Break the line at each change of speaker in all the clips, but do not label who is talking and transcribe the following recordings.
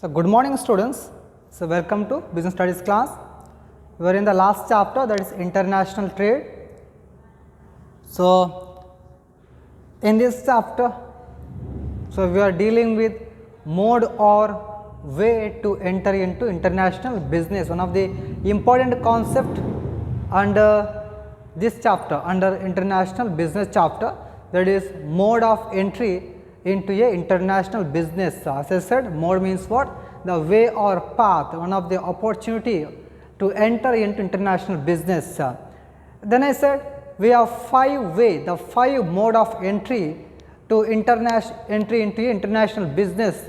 So, good morning students. So, welcome to business studies class. We are in the last chapter, that is international trade. So, in this chapter, we are dealing with mode or way to enter into international business. One of the important concept under this chapter, under international business chapter, that is mode of entry into a international business. As I said, mode means what? The way or path, one of the opportunity to enter into international business. Then I said we have 5 ways, the 5 mode of entry to entry into international business.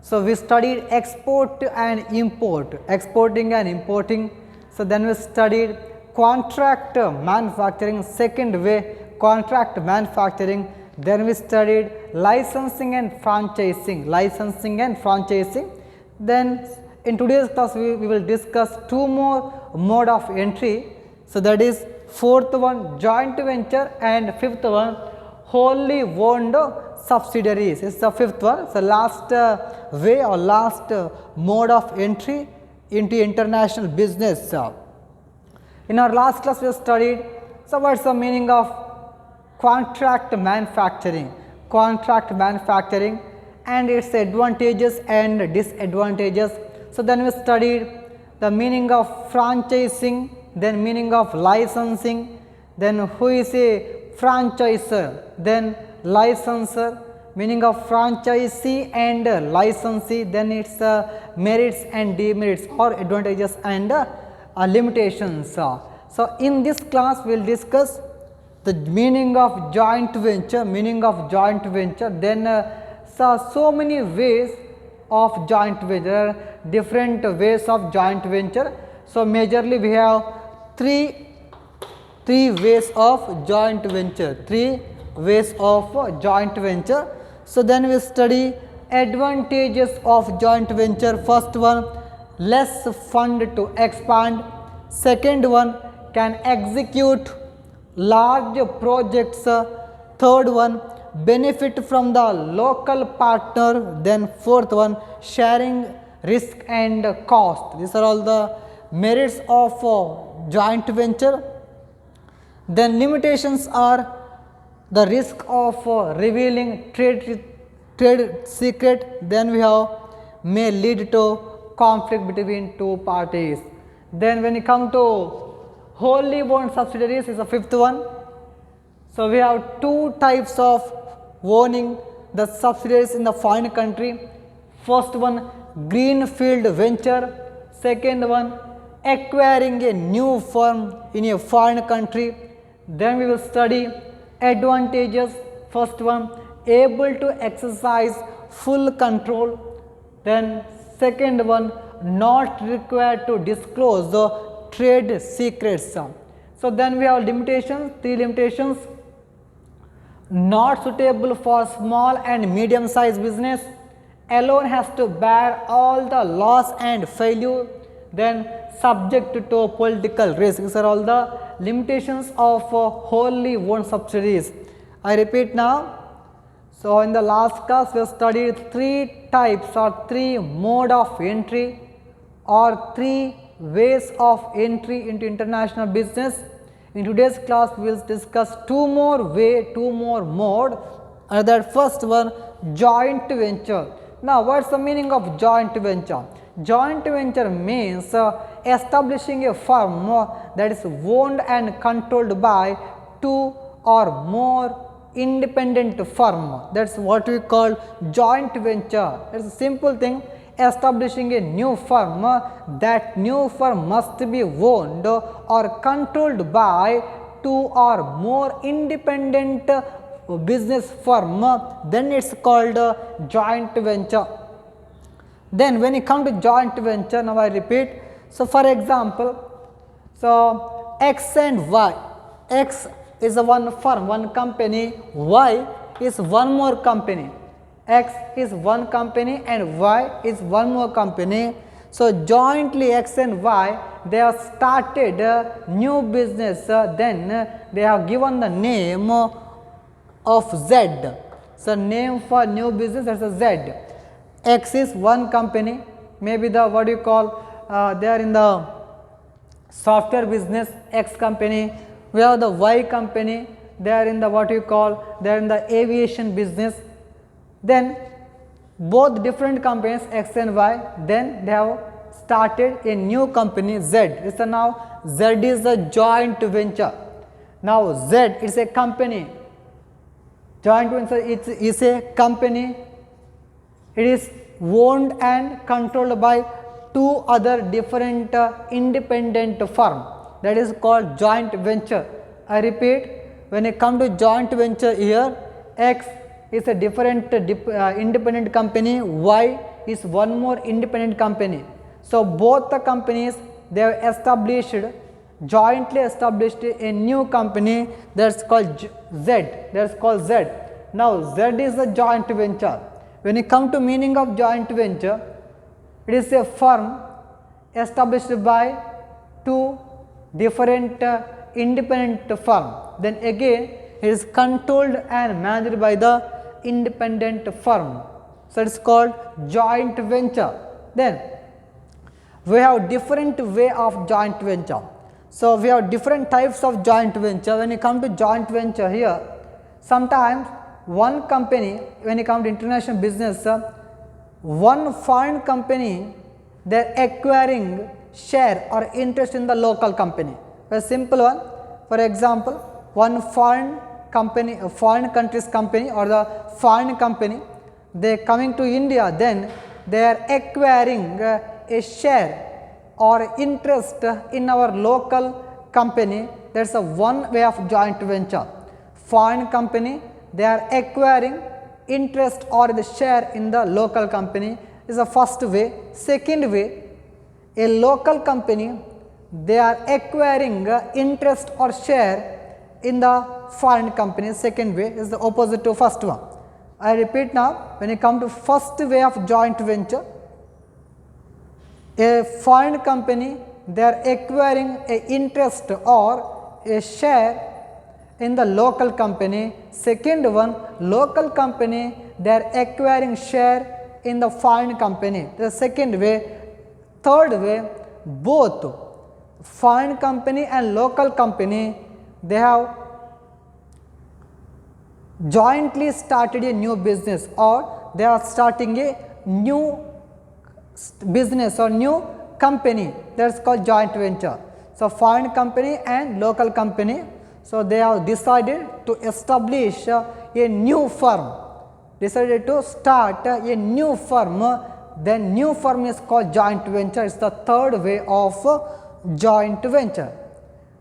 So, we studied export and import, exporting and importing. So, then we studied contract manufacturing, second way contract manufacturing. Then we studied licensing and franchising, Then in today's class we will discuss 2 more mode of entry. So, that is 4th one joint venture and 5th one wholly owned subsidiaries is the 5th one. So, last way or last mode of entry into international business. In our last class we studied, so what is the meaning of contract manufacturing and its advantages and disadvantages. So, then we studied the meaning of franchising, then meaning of licensing, then who is a franchisor, then licensor, meaning of franchisee and licensee, then its merits and demerits or advantages and limitations. So, in this class we will discuss the meaning of joint venture, then so many ways of joint venture, different ways of joint venture. So, majorly we have three ways of joint venture, So, then we study advantages of joint venture. First one, less fund to expand. Second one, can execute large projects. Third one, benefit from the local partner. Then fourth one, sharing risk and cost. These are all the merits of joint venture. Then limitations are the risk of revealing trade secret. Then we have may lead to conflict between 2 parties. Then when you come to wholly owned subsidiaries is the 5th one. So, we have 2 types of owning the subsidiaries in the foreign country. First one, Greenfield Venture. Second one, acquiring a new firm in a foreign country. Then we will study advantages. First one, able to exercise full control. Then second one, not required to disclose the trade secrets. So, then we have limitations, 3 limitations: not suitable for small and medium sized business, alone has to bear all the loss and failure, then subject to political risk. These are all the limitations of wholly owned subsidiaries. I repeat now. So, in the last class we have studied 3 types or 3 mode of entry or 3 ways of entry into international business. In today's class we will discuss 2 more mode, and that first one, joint venture. Now, what is the meaning of joint venture? Joint venture means establishing a firm that is owned and controlled by 2 or more independent firm. That is what we call joint venture. It is a simple thing, establishing a new firm. That new firm must be owned or controlled by 2 or more independent business firm, then it is called joint venture. Then when you come to joint venture, now I repeat. So, for example, so X and Y, X is a one firm, one company, Y is one more company. X is one company and Y is one more company. So, jointly X and Y, they have started a new business, then they have given the name of Z. So, name for new business, that is a Z. X is one company, maybe the what you call they are in the software business, X company. We have the Y company, they are in the what you call, they are in the aviation business. Then both different companies X and Y, then they have started a new company Z. So now Z is a joint venture. Now Z is a company, joint venture is a company, it is owned and controlled by two other different independent firm, that is called joint venture. I repeat, when it comes to joint venture here, X is a different independent company, Y is one more independent company. So both the companies, they have established, jointly established a new company, that is called Z, that is called Z. Now Z is a joint venture. When you come to meaning of joint venture, it is a firm established by two different independent firm. Then again it is controlled and managed by the independent firm. So it is called joint venture. Then we have different way of joint venture. So we have different types of joint venture. When you come to joint venture here, sometimes one company, when you come to international business, one foreign company, they are acquiring share or interest in the local company. A simple one, for example, one foreign company, a foreign country's company or the foreign company, they are coming to India, then they are acquiring a share or interest in our local company. That is a one way of joint venture. Foreign company, they are acquiring interest or the share in the local company is the first way. Second way, a local company, they are acquiring interest or share in the foreign company. Second way is the opposite to first one. I repeat now, when you come to first way of joint venture, a foreign company, they are acquiring a interest or a share in the local company. Second one, local company, they are acquiring share in the foreign company. The second way. Third way, both foreign company and local company, they have jointly started a new business or they are starting a new business or new company, that is called joint venture. So foreign company and local company, so they have decided to establish a new firm, decided to start a new firm, then new firm is called joint venture. It is the third way of joint venture.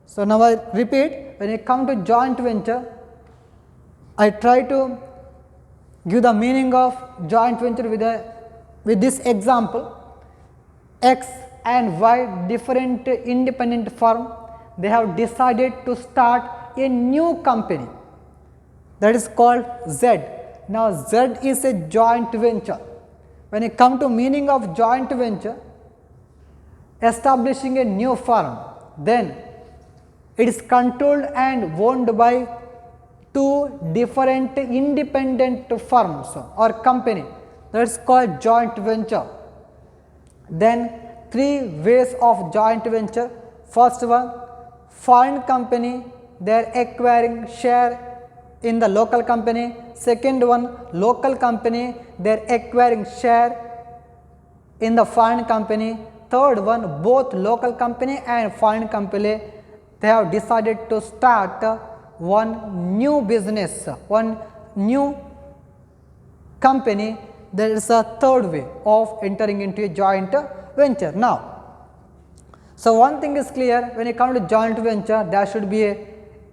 So now I repeat, when you come to joint venture, I try to give the meaning of joint venture with this example. X and Y, different independent firm, they have decided to start a new company, that is called Z. Now Z is a joint venture. When you come to meaning of joint venture, establishing a new firm, then it is controlled and owned by two different independent firms or company, that is called joint venture. Then three ways of joint venture. First one, foreign company, they are acquiring share in the local company. Second one, local company, they are acquiring share in the foreign company. Third one, both local company and foreign company, they have decided to start one new business, one new company. There is a third way of entering into a joint venture. Now, so one thing is clear, when you come to joint venture, there should be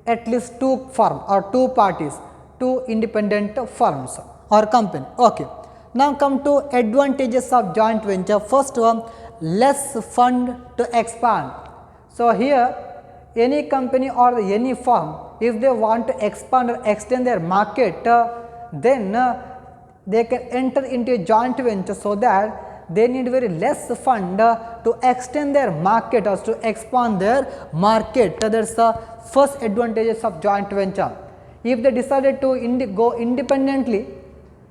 at least two firms or two parties, two independent firms or company. Okay. Now come to advantages of joint venture. First one, less fund to expand. So here any company or any firm, if they want to expand or extend their market, then they can enter into a joint venture, so that they need very less fund to extend their market or to expand their market. That is the first advantages of joint venture. If they decided to go independently,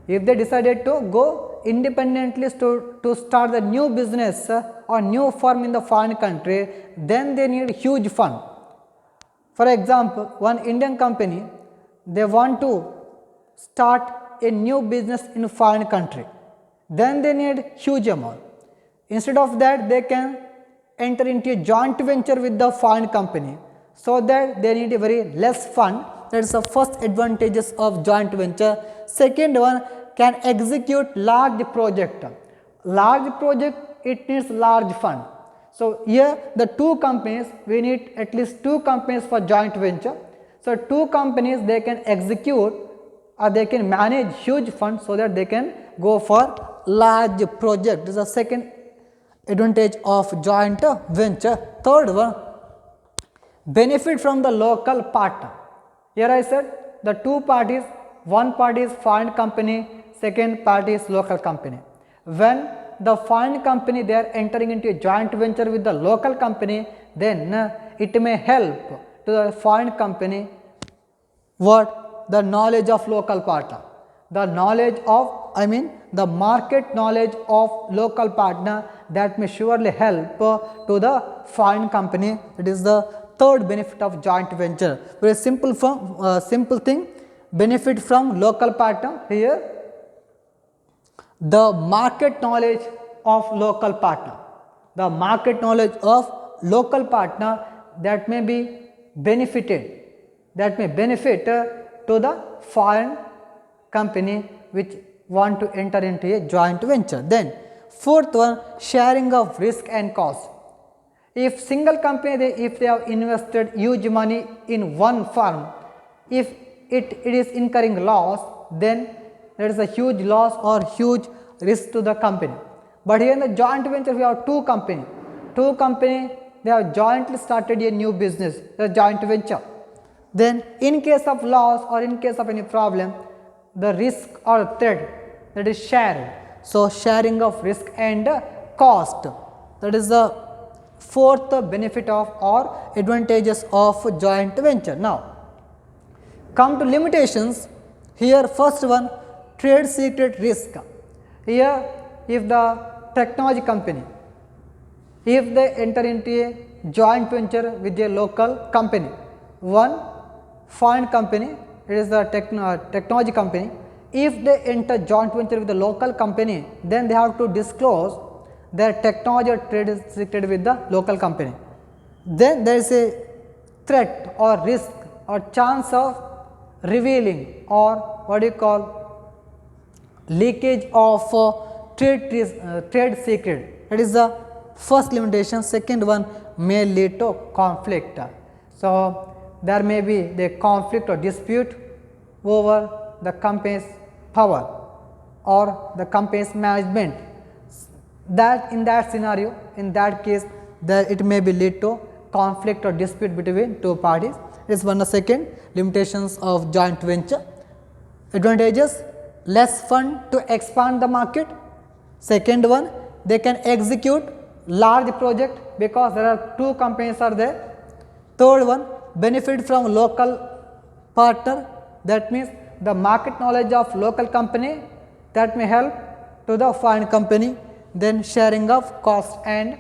if they decided to go independently to start the new business or new firm in the foreign country, then they need huge fund. For example, one Indian company, they want to start a new business in a foreign country, then they need huge amount. Instead of that, they can enter into a joint venture with the foreign company, so that they need a very less fund. That is the first advantages of joint venture. Second one, can execute large project. Large project, it needs large fund. So here the two companies, we need at least two companies for joint venture. So two companies, they can execute or they can manage huge funds, so that they can go for large project. This is the second advantage of joint venture. Third one, benefit from the local partner. Here I said the two parties, one party is foreign company, second party is local company. When the foreign company, they are entering into a joint venture with the local company, then it may help to the foreign company what? The knowledge of local partner, the knowledge of, the market knowledge of local partner, that may surely help to the foreign company. It is the third benefit of joint venture. Very simple thing, benefit from local partner. Here the market knowledge of local partner, the market knowledge of local partner, that may be benefited, that may benefit to the foreign company which want to enter into a joint venture. Then fourth one, sharing of risk and cost. If single company, if they have invested huge money in one firm, if it is incurring loss, then there is a huge loss or huge risk to the company. But here in the joint venture, we have two company, they have jointly started a new business, the joint venture. Then in case of loss or in case of any problem, the risk or threat, that is shared. So sharing of risk and cost, that is the fourth benefit of or advantages of joint venture. Now come to limitations. Here first one, trade secret risk. Here if the technology company, if they enter into a joint venture with a local company, one foreign company, it is the technology company, if they enter joint venture with the local company, then they have to disclose their technology or trade secret with the local company. Then there is a threat or risk or chance of revealing or what do you call leakage of trade secret. That is the first limitation. Second one, may lead to conflict. So there may be the conflict or dispute over the company's power or the company's management. That in that scenario, in that case, that it may be lead to conflict or dispute between two parties. It is one of the second limitations of joint venture. Advantages, less fund to expand the market. Second one, they can execute large project because there are two companies are there. Third one, benefit from local partner, that means the market knowledge of local company, that may help to the foreign company. Then sharing of cost and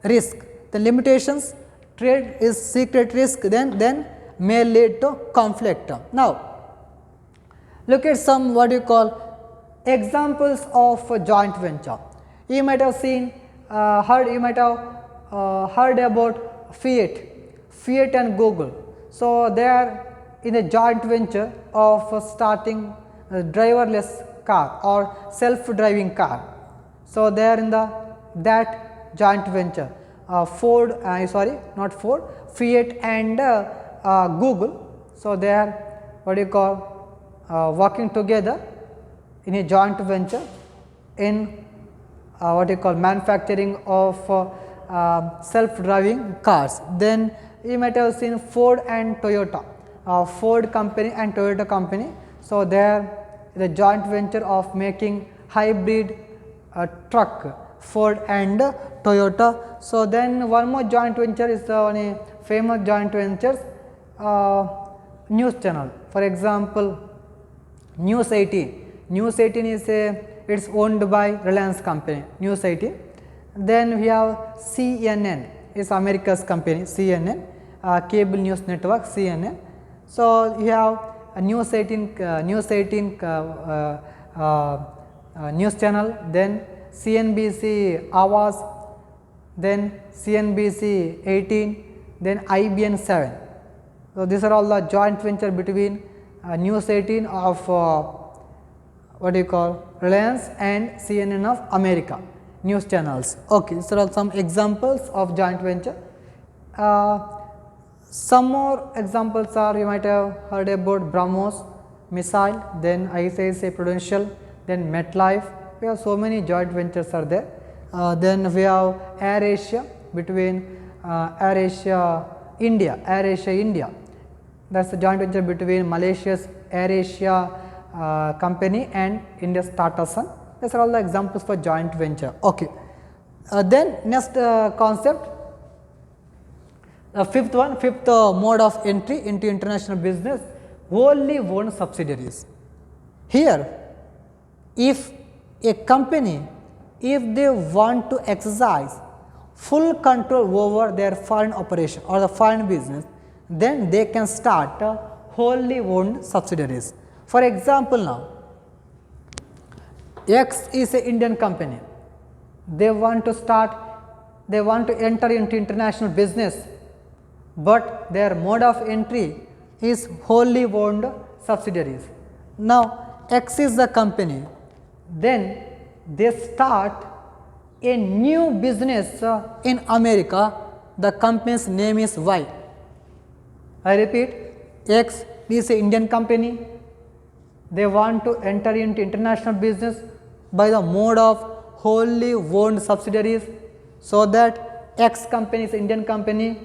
risk. The limitations, trade is secret risk, then may lead to conflict. Now look at some what you call examples of joint venture. You might have seen heard about Fiat and Google. So they are in a joint venture of starting a driverless car or self-driving car. So they are in that joint venture. Fiat and Google. So they are what do you call working together in a joint venture in what you call manufacturing of self-driving cars. Then you might have seen Ford and Toyota, Ford company and Toyota company. So they are the joint venture of making hybrid truck, Ford and Toyota. So then one more joint venture is one famous joint ventures, news channel. For example, News 18. News 18 is a it's owned by Reliance company, News 18. Then we have CNN, is America's company, CNN, cable news network, CNN. So you have a News 18, news channel, then CNBC Awas, then CNBC 18, then IBN 7. So these are all the joint venture between News 18 of what do you call Reliance and CNN of America news channels. Okay, these are all some examples of joint venture. Some more examples are, you might have heard about BrahMos missile, then ICICI Prudential, then MetLife. We have so many joint ventures are there. Then we have AirAsia between AirAsia India, that is a joint venture between Malaysia's AirAsia company and India's Tata Sun. These are all the examples for joint venture. Okay. Then next concept, the fifth mode of entry into international business, wholly owned subsidiaries. Here, if a company, if they want to exercise full control over their foreign operation or the foreign business, then they can start wholly owned subsidiaries. For example, now X is an Indian company, they want to enter into international business, but their mode of entry is wholly owned subsidiaries. Now X is the company, then they start a new business in America, the company's name is Y. I repeat, X is an Indian company, they want to enter into international business by the mode of wholly owned subsidiaries, so that X company is Indian company,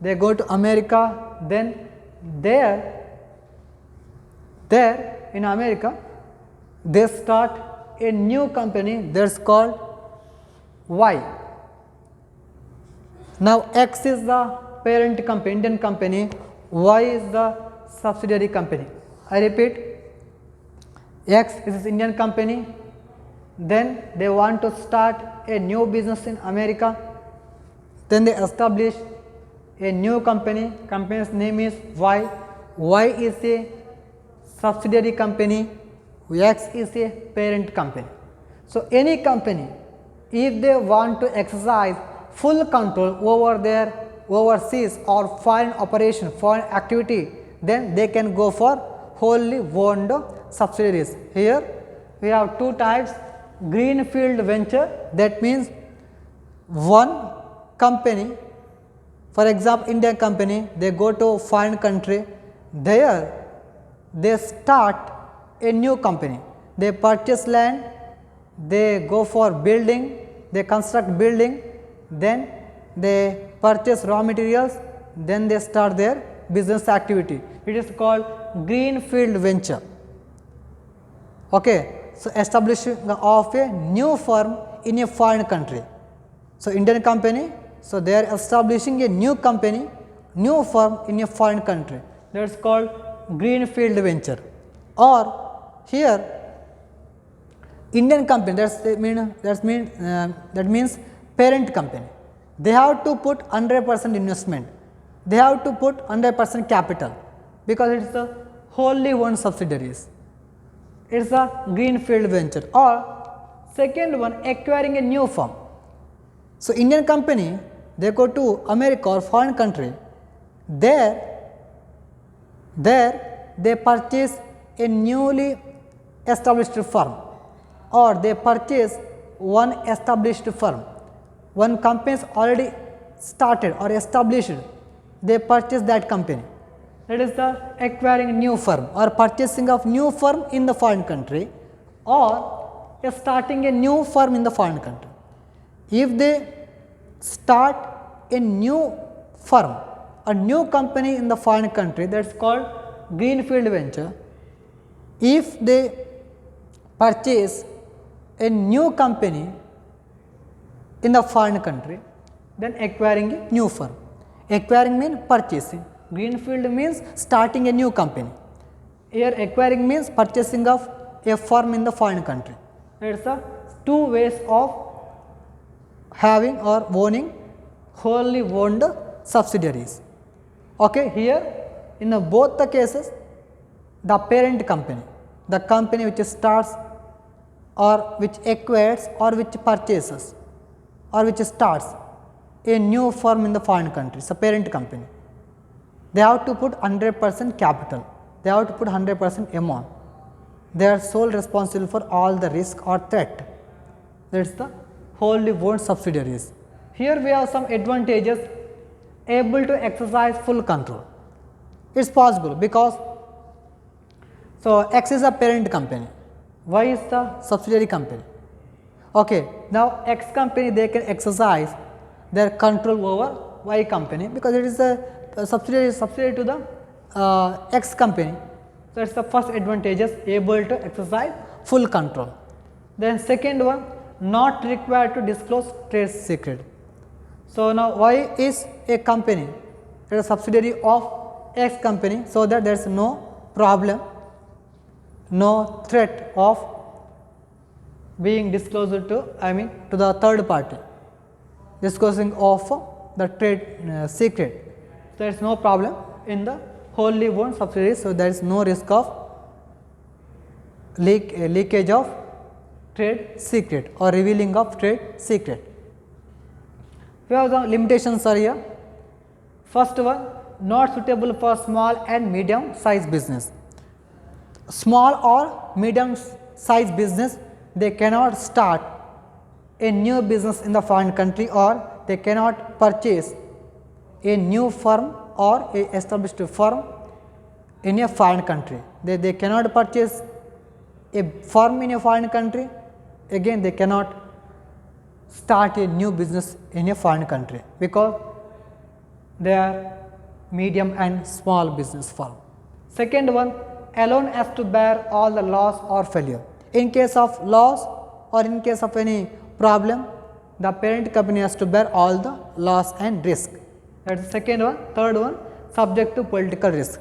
they go to America, then there in America they start a new company that is called Y. Now X is the parent company, Indian company, Y is the subsidiary company. I repeat, X is an Indian company, then they want to start a new business in America, then they establish a new company, company's name is Y. Y is a subsidiary company, X is a parent company. So any company, if they want to exercise full control over their overseas or foreign operation, foreign activity, then they can go for wholly owned subsidiaries. Here we have two types, Greenfield Venture, that means one company, for example Indian company, they go to foreign country, there they start a new company, they purchase land, they go for building, they construct building, then they purchase raw materials, then they start their business activity. It is called Greenfield Venture. Okay. So establishing of a new firm in a foreign country. So Indian company, so they are establishing a new company, new firm in a foreign country, that is called Greenfield Venture. Or here Indian company, that means parent company, they have to put 100% investment, they have to put 100% capital, because it is a wholly owned subsidiaries. It is a Greenfield Venture. Or second one, acquiring a new firm. So Indian company, they go to America or foreign country, there they purchase a newly established firm, or they purchase one established firm. One company is already started or established, they purchase that company. That is the acquiring new firm, or purchasing of new firm in the foreign country, or starting a new firm in the foreign country. If they start a new firm, a new company in the foreign country, that is called Greenfield Venture. If they purchase a new company in the foreign country, then acquiring a new firm. Acquiring means purchasing, Greenfield means starting a new company. Here acquiring means purchasing of a firm in the foreign country, There is a two ways of having or owning wholly owned subsidiaries. Okay, here in both the cases, the parent company, the company which starts or which acquires or which purchases or which starts a new firm in the foreign country, it's a parent company. They have to put 100% capital, they have to put 100% amount. They are sole responsible for all the risk or threat. That is the wholly owned subsidiaries. Here we have some advantages, able to exercise full control. It is possible because, so X is a parent company, Y is the subsidiary company. Okay, now X company they can exercise their control over Y company because it is a subsidiary to the X company. So, that is the first advantages, able to exercise full control. Then second one, not required to disclose trade secret. So, now Y is a company, it is a subsidiary of X company, so that there is no problem, no threat of being disclosed to, to the third party, disclosing of the trade secret. There is no problem in the wholly owned subsidiaries. So, there is no risk of leakage of trade secret or revealing of trade secret. We have the limitations are here. First one, not suitable for small and medium size business. Small or medium size business, they cannot start a new business in the foreign country, or they cannot purchase a new firm or a established firm in a foreign country. They cannot purchase a firm in a foreign country, again they cannot start a new business in a foreign country because they are medium and small business firm. Second one, alone has to bear all the loss or failure. In case of loss or in case of any problem, the parent company has to bear all the loss and risk. That is second one. Third one, subject to political risk,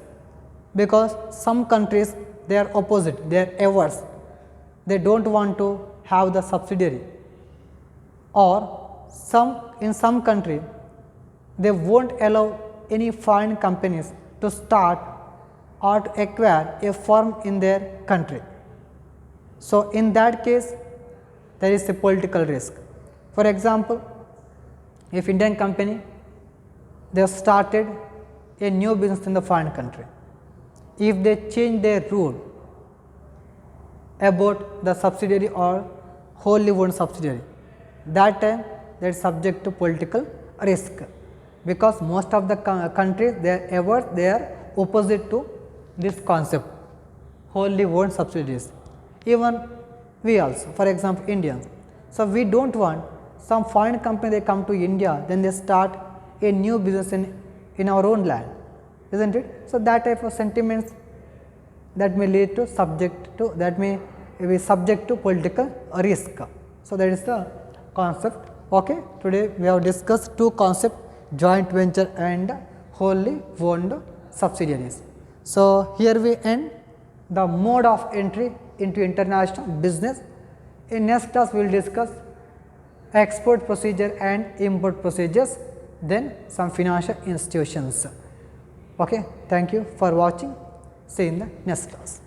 because some countries they are opposite, they are averse, they do not want to have the subsidiary, or in some country they will not allow any foreign companies to start or to acquire a firm in their country. So, in that case there is a political risk. For example, if Indian company they have started a new business in the foreign country, if they change their rule about the subsidiary or wholly owned subsidiary, that time they are subject to political risk, because most of the countries they are opposite to this concept, wholly owned subsidiaries. Even we also, for example, Indians. So, we do not want some foreign company they come to India, then they start a new business in our own land, isn't it? So, that type of sentiments that may lead to that may be subject to political risk. So, that is the concept. Okay. Today we have discussed two concepts, joint venture and wholly owned subsidiaries. So, here we end the mode of entry into international business. In next class we will discuss export procedure and import procedures, then some financial institutions. Okay. Thank you for watching. See you in the next class.